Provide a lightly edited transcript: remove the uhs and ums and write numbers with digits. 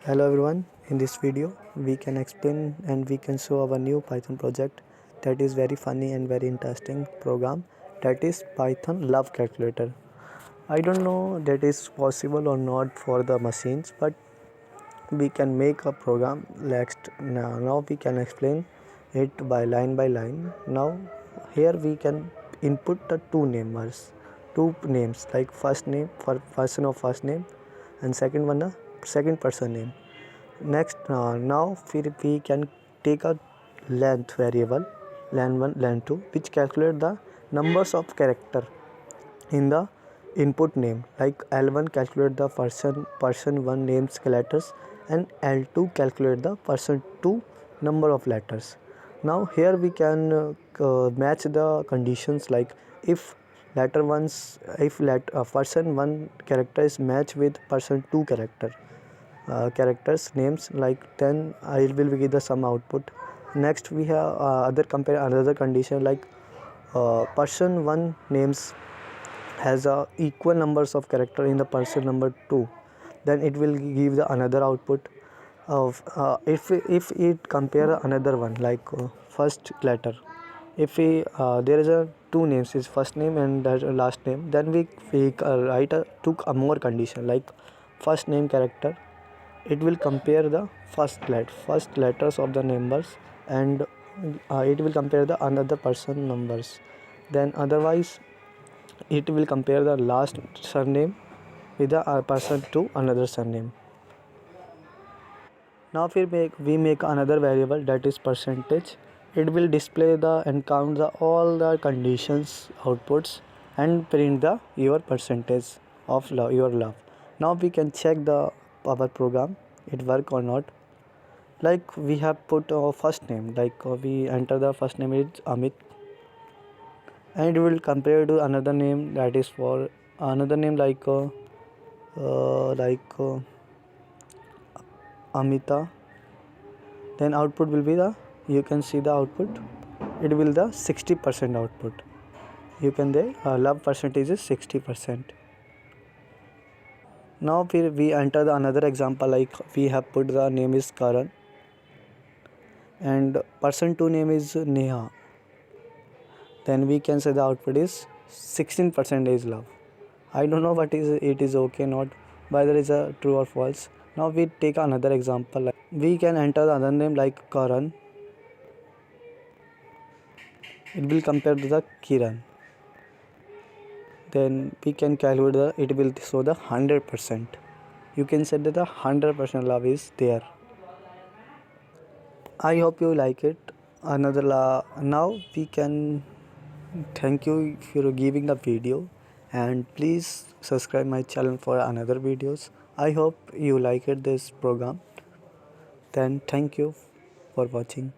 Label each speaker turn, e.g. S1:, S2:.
S1: Hello everyone, in this video we can explain and we can show our new Python project that is very funny and very interesting program, that is Python love calculator. I don't know that is possible or not for the machines, but we can make a program. Now we can explain it by line. Now here we can input the two names like first name for person of first name and second one a second person name. Next, now we can take a length variable len1 len2 which calculate the numbers of character in the input name, like L1 calculate the person 1 names letters and L2 calculate the person 2 number of letters. Now here we can match the conditions, like if person 1 character is matched with person 2 characters names, like then I will give the sum output. Next we have another condition, like person 1 names has equal numbers of character in the person number 2, then it will give the another output of if it compare another one, like first letter. If we there is a two names, is first name and last name, then we write took a more condition, like first name character, it will compare the first letters of the numbers, and it will compare the another person numbers. Then otherwise it will compare the last surname with the person to another surname. Now we make another variable, that is percentage. It will display the and count the all the conditions outputs and print the your percentage of your love. Now we can check the our program it work or not. Like we have put our first name, like we enter the first name is Amit, and it will compare to another name, that is for another name like Amita. Then output will be the, you can see the output, it will the 60% output. You can the love percentage is 60%. Now we enter the another example, like we have put the name is Karan and person 2 name is Neha. Then we can say the output is 16% is love. I don't know what is it is okay not, whether is a true or false. Now we take another example, like we can enter the other name like Karan, it will compare to the Kiran. Then we can calculate the, it will show the 100%. You can say that the 100% love is there. I hope you like it. Now we can thank you for giving the video, and please subscribe my channel for another videos. I hope you like it this program. Then thank you for watching.